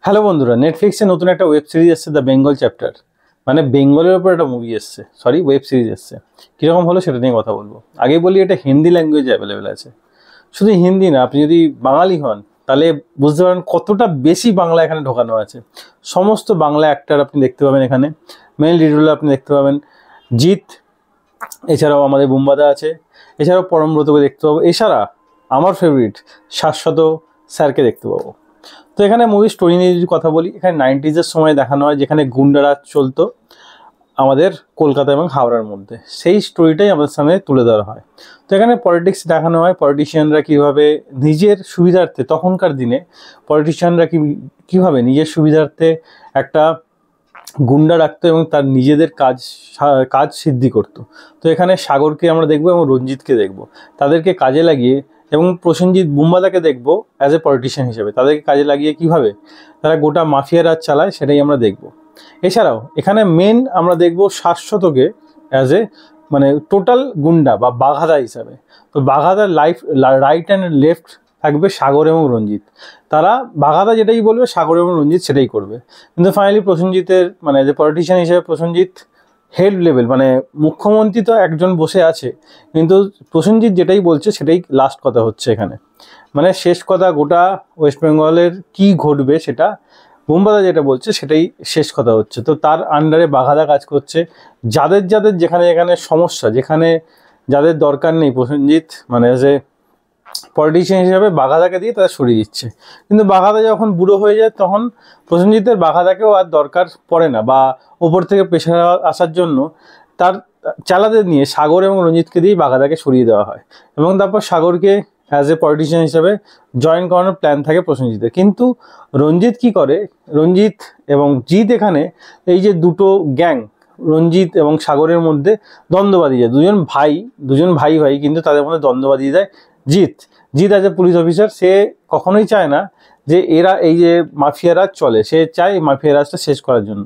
Hello বন্ধুরা, নেটফ্লিক্সে নতুন একটা ওয়েব সিরিজ এসছে, দ্য বেঙ্গল চ্যাপ্টার। মানে বেঙ্গলের উপর একটা মুভি এসছে, সরি ওয়েব সিরিজ এসছে। কীরকম হলো সেটা নিয়ে কথা বলবো। আগেই বলি, এটা হিন্দি ল্যাঙ্গুয়েজে অ্যাভেলেবেল আছে। শুধু হিন্দি না, আপনি যদি বাঙালি হন তাহলে বুঝতে পারেন কতটা বেশি বাংলা এখানে ঢোকানো আছে। সমস্ত বাংলা অ্যাক্টার আপনি দেখতে পাবেন এখানে। মেল লিড রোলে আপনি দেখতে পাবেন জিৎ, এছাড়াও আমাদের বুম্বাদা আছে, এছাড়াও পরমব্রতকে দেখতে পাবো, এছাড়া আমার ফেভারিট শাশ্বত স্যারকে দেখতে পাবো। তো এখানে মুভি স্টোরি নিয়ে যদি কথা বলি, এখানে 90s সময় দেখানো হয়, যেখানে গুন্ডারাজ চলতো আমাদের কলকাতা এবং হাওড়ার মধ্যে। সেই স্টোরিটাই আমাদের সামনে তুলে ধরা হয়। তো এখানে পলিটিক্স দেখানো হয়, পলিটিশিয়ানরা কীভাবে নিজের সুবিধার্থে, তখনকার দিনে পলিটিশিয়ানরা কীভাবে নিজের সুবিধার্থে একটা গুন্ডা রাখতো এবং তার নিজেদের কাজ সিদ্ধি করতো। তো এখানে সাগরকে আমরা দেখবো এবং রঞ্জিতকে দেখবো, তাদেরকে কাজে লাগিয়ে, এবং প্রসেনজিৎ বুম্বাদাকে দেখবো অ্যাজ এ পলিটিশিয়ান হিসেবে, তাদেরকে কাজে লাগিয়ে কিভাবে তারা গোটা মাফিয়া রাজ চালায় সেটাই আমরা দেখব। এছাড়াও এখানে মেন আমরা দেখব শাশ্বতকে অ্যাজ এ মানে টোটাল গুন্ডা বা বাঘাদা হিসাবে। তো বাঘাদার রাইট অ্যান্ড লেফট থাকবে সাগর এবং রঞ্জিত। তারা বাঘাদা যেটাই বলবে সাগর এবং রঞ্জিত সেটাই করবে। কিন্তু ফাইনালি প্রসেনজিতের মানে যে পলিটিশিয়ান হিসেবে প্রসেনজিৎ হেড লেভেল, মানে মুখ্যমন্ত্রী তো একজন বসে আছে, কিন্তু প্রসেনজিৎ যেটাই বলছে সেটাই লাস্ট কথা হচ্ছে এখানে। মানে শেষ কথা, গোটা ওয়েস্ট বেঙ্গলের কী ঘটবে সেটা বুম্বাদা যেটা বলছে সেটাই শেষ কথা হচ্ছে। তো তার আন্ডারে বাঘাদা কাজ করছে। যাদের যেখানে সমস্যা, যেখানে যাদের দরকার নেই, প্রসেনজিৎ মানে যে পলিটিশিয়ান হিসাবে বাঘাদাকে দিয়ে তারা সরিয়ে দিচ্ছে। কিন্তু বাঘাদা যখন বুড়ো হয়ে যায় তখন প্রসেনজিতের বাঘাদাকেও আর দরকার পড়ে না, বা ওপর থেকে প্রেশার আসার জন্য তার চালাদের নিয়ে সাগর এবং রঞ্জিতকে দিয়েই বাঘাদাকে সরিয়ে দেওয়া হয়। এবং তারপর সাগরকে অ্যাজ এ পলিটিশিয়ান হিসাবে জয়েন করানোর প্ল্যান থাকে প্রসেনজিতের। কিন্তু রঞ্জিত কি করে, রঞ্জিত এবং জিৎ এখানে এই যে দুটো গ্যাং, রঞ্জিত এবং সাগরের মধ্যে দ্বন্দ্ব বাঁধিয়ে যায়। দুজন ভাই কিন্তু তাদের মধ্যে দ্বন্দ্ব বাঁধিয়ে দেয় Jeet as a police officer. সে কখনোই চায় না যে এরা এই যে মাফিয়া রাজ চলে, সে চায় এই মাফিয়া রাজটা শেষ করার জন্য।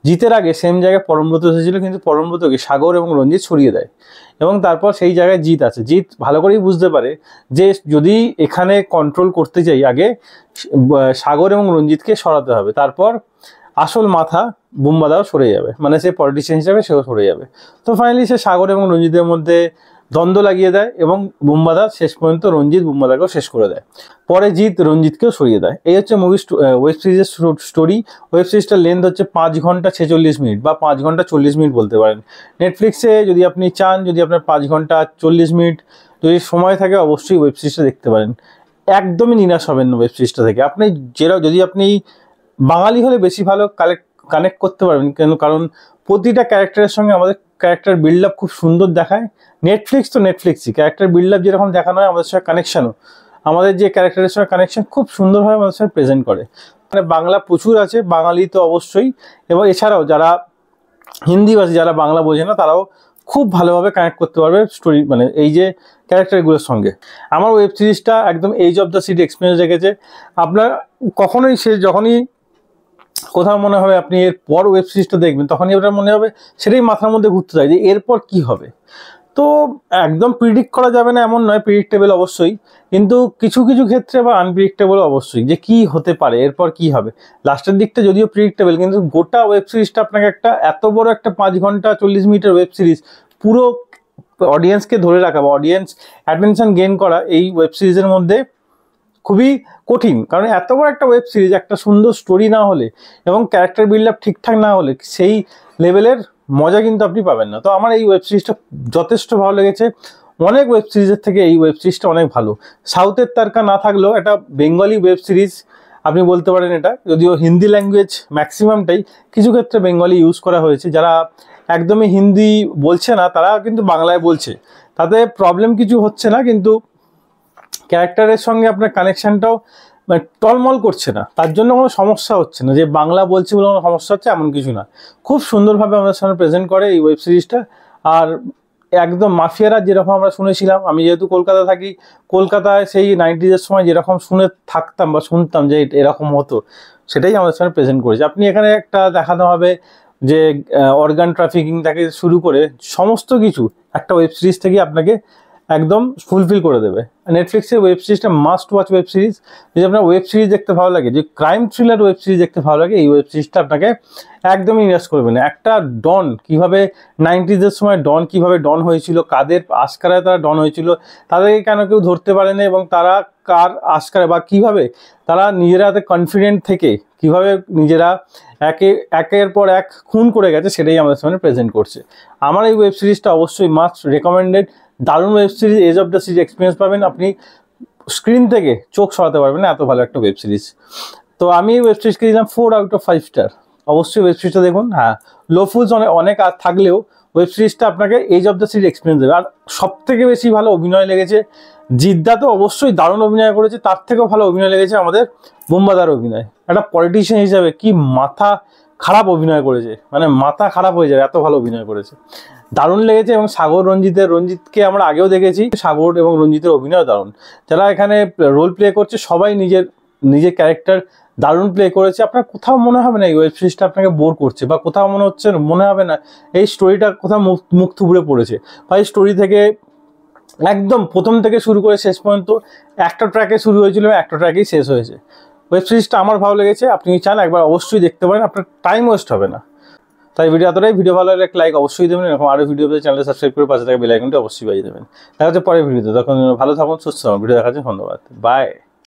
জিতের আগে সেম জায়গায় পরমব্রত এসেছিল, কিন্তু পরমব্রতকে সাগর এবং রঞ্জিত সরিয়ে দেয়, এবং তারপর সেই জায়গায় জিৎ আছে। জিৎ ভালো করেই বুঝতে পারে যে যদি এখানে কন্ট্রোল করতে চাই, আগে সাগর এবং রঞ্জিতকে সরাতে হবে, তারপর আসল মাথা বুম্বাদাও সরে যাবে, মানে সে পলিটিশিয়ান হিসাবে সেও সরে যাবে। তো ফাইনালি সে সাগর এবং রঞ্জিতের মধ্যে দ্বন্দ্ব লাগিয়ে দেয়, এবং বুম্বাদা শেষ পর্যন্ত রঞ্জিত বুম্বাদাকেও শেষ করে দেয়। পরে জিৎ রঞ্জিতকেও সরিয়ে দেয়। এই হচ্ছে ওয়েব সিরিজের স্টোরি। ওয়েব সিরিজটার লেন্থ হচ্ছে 5 ঘন্টা 46 মিনিট বা 5 ঘন্টা 40 মিনিট বলতে পারেন। নেটফ্লিক্সে যদি আপনি চান, যদি আপনার 5 ঘন্টা 40 মিনিট যদি সময় থাকে, অবশ্যই ওয়েব সিরিজটা দেখতে পারেন। একদমই নিরাশ হবেন না ওয়েব সিরিজটা থেকে। আপনি যদি আপনি বাঙালি হলে বেশি ভালো কানেক্ট করতে পারবেন, কারণ প্রতিটা ক্যারেক্টারের সঙ্গে আমাদের ক্যারেক্টার বিল্ড আপ খুব সুন্দর দেখায়। নেটফ্লিক্সই ক্যারেক্টার বিল্ড আপ যেরকম দেখানো হয়, আমাদের সঙ্গে কানেকশানও, আমাদের যে ক্যারেক্টারের সঙ্গে কানেকশন খুব সুন্দরভাবে আমাদের সঙ্গে প্রেজেন্ট করে। মানে বাংলা প্রচুর আছে, বাঙালি তো অবশ্যই, এবং এছাড়াও যারা হিন্দিভাষী, যারা বাংলা বোঝে না, তারাও খুব ভালোভাবে কানেক্ট করতে পারবে স্টোরি, মানে এই যে ক্যারেক্টারগুলোর সঙ্গে। আমার ওয়েব সিরিজটা একদম edge of the city experience রেখেছে। আপনার কখনোই যখনই কোথাও মনে হবে আপনি এরপর ওয়েব সিরিজটা দেখবেন, তখনই আপনার মনে হবে সেটাই মাথার মধ্যে ঘুরতে যায় যে এরপর কি হবে। তো একদম প্রিডিক্ট করা যাবে না এমন নয়, প্রিডিক্টেবল অবশ্যই, কিন্তু কিছু ক্ষেত্রে বা আনপ্রিডিক্টেবল অবশ্যই, যে কি হতে পারে এরপর কি হবে। লাস্টের দিকটা যদিও প্রিডিক্টেবল, কিন্তু গোটা ওয়েব সিরিজটা আপনাকে একটা এত বড় একটা 5 ঘন্টা 40 মিনিটের ওয়েব সিরিজ, পুরো অডিয়েন্সকে ধরে রাখা বা অডিয়েন্স অ্যাটেনশন গেইন করা এই ওয়েব সিরিজের মধ্যে খুবই কঠিন। কারণ এত বড় একটা ওয়েব সিরিজ, একটা সুন্দর স্টোরি না হলে এবং ক্যারেক্টার বিল্ড আপ ঠিকঠাক না হলে সেই লেভেলের মজা কিন্তু আপনি পাবেন না। তো আমার এই ওয়েব সিরিজটা যথেষ্ট ভালো লেগেছে। অনেক ওয়েব সিরিজের থেকে এই ওয়েব সিরিজটা অনেক ভালো। সাউথের তারকা না থাকলেও একটা বেঙ্গলি ওয়েব সিরিজ আপনি বলতে পারেন এটা, যদিও হিন্দি ল্যাঙ্গুয়েজ ম্যাক্সিমামটাই, কিছু ক্ষেত্রে বেঙ্গলি ইউজ করা হয়েছে। যারা একদমই হিন্দি বলছে না তারা কিন্তু বাংলায় বলছে, তাতে প্রবলেম কিছু হচ্ছে না, কিন্তু ক্যারেক্টারের সঙ্গে আপনার কানেকশানটাও মানে টলমল করছে না, তার জন্য কোনো সমস্যা হচ্ছে না যে বাংলা বলছি বলে কোনো সমস্যা হচ্ছে এমন কিছু না। খুব সুন্দরভাবে আমাদের সামনে প্রেজেন্ট করে এই ওয়েব সিরিজটা। আর একদম মাফিয়ারা যেরকম আমরা শুনেছিলাম, আমি যেহেতু কলকাতা থাকি, কলকাতায় সেই 90s সময় যেরকম শুনে থাকতাম বা শুনতাম যে এরকম হতো, সেটাই আমাদের সামনে প্রেজেন্ট করেছে। আপনি এখানে একটা দেখানো হবে যে অর্গান ট্রাফিকিং থেকে শুরু করে সমস্ত কিছু একটা ওয়েব সিরিজ থেকে আপনাকে একদম ফুলফিল করে দেবে। নেটফ্লিক্সের ওয়েব সিরিজটা মাস্ট ওয়াচ ওয়েব সিরিজ। যদি আপনার ওয়েব সিরিজ দেখতে ভালো লাগে, যে ক্রাইম থ্রিলার ওয়েব সিরিজ দেখতে ভালো লাগে, এই ওয়েব সিরিজটা আপনাকে একদমই ইনভেস্ট করবে না। একটা ডন কীভাবে 90s সময় ডন কীভাবে ডন হয়েছিল, কাদের আস্কারায় তারা ডন হয়েছিল, তাদেরকে কেন কেউ ধরতে পারেনি এবং তারা কার আস্কারে বা কীভাবে তারা নিজেরা কনফিডেন্ট থেকে কীভাবে নিজেরা একের পর এক খুন করে গেছে, সেটাই আমাদের সামনে প্রেজেন্ট করছে। আমার এই ওয়েব সিরিজটা অবশ্যই মাস্ট রেকমেন্ডেড। দারুণ web series, edge of the series experience পাবেন, আপনি স্ক্রিন থেকে চোখ সরাতে পারবেন না, এত ভালো একটা ওয়েব সিরিজ। তো আমি এই ওয়েব সিরিজকে দিলাম 4/5 স্টার। অবশ্যই ওয়েব সিরিজটা দেখুন। হ্যাঁ, লো ফুলস অনেক থাকলেও ওয়েব সিরিজটা আপনাকে edge of the series experience দেবে। আর সব থেকে বেশি ভালো অভিনয় লেগেছে জিদ্দা, তো অবশ্যই দারুণ অভিনয় করেছে, তার থেকেও ভালো অভিনয় লেগেছে আমাদের বুম্বাদার অভিনয়। একটা পলিটিশিয়ান হিসাবে কি মাথা খারাপ অভিনয় করেছে, মানে মাথা খারাপ হয়ে যাবে, এত ভালো অভিনয় করেছে, দারুণ লেগেছে। এবং সাগর রঞ্জিতকে আমরা আগেও দেখেছি, সাগর এবং রঞ্জিতের অভিনয় দারুণ। যারা এখানে রোল প্লে করছে সবাই নিজের ক্যারেক্টার দারুণ প্লে করেছে। আপনার কোথাও মনে হবে না এই ওয়েব সিরিজটা আপনাকে বোর করছে, বা কোথাও মনে হবে না এই স্টোরিটা কোথাও মুখ থুবড়ে পড়েছে, বা এই স্টোরি থেকে একদম প্রথম থেকে শুরু করে শেষ পর্যন্ত একটা ট্র্যাকে শুরু হয়েছিল, একটা ট্র্যাকেই শেষ হয়েছে। ওয়েব সিরিজটা আমার ভালো লেগেছে, আপনি চান একবার অবশ্যই দেখতে পারেন, আপনার টাইম ওয়েস্ট হবে না। তাই ভিডিও এতটাই। ভিডিও ভালো লাগলে লাইক অবশ্যই দেবেন, এরকম আরও ভিডিও পেতে চ্যানেলটা সাবস্ক্রাইব করে পাশে থাকা বেল আইকনটি অবশ্যই বাজিয়ে দেবেন। দেখা হচ্ছে পরের ভিডিওতে, তখন ভালো থাকুন, সুস্থ থাকুন। ভিডিও দেখার জন্য ধন্যবাদ, বাই।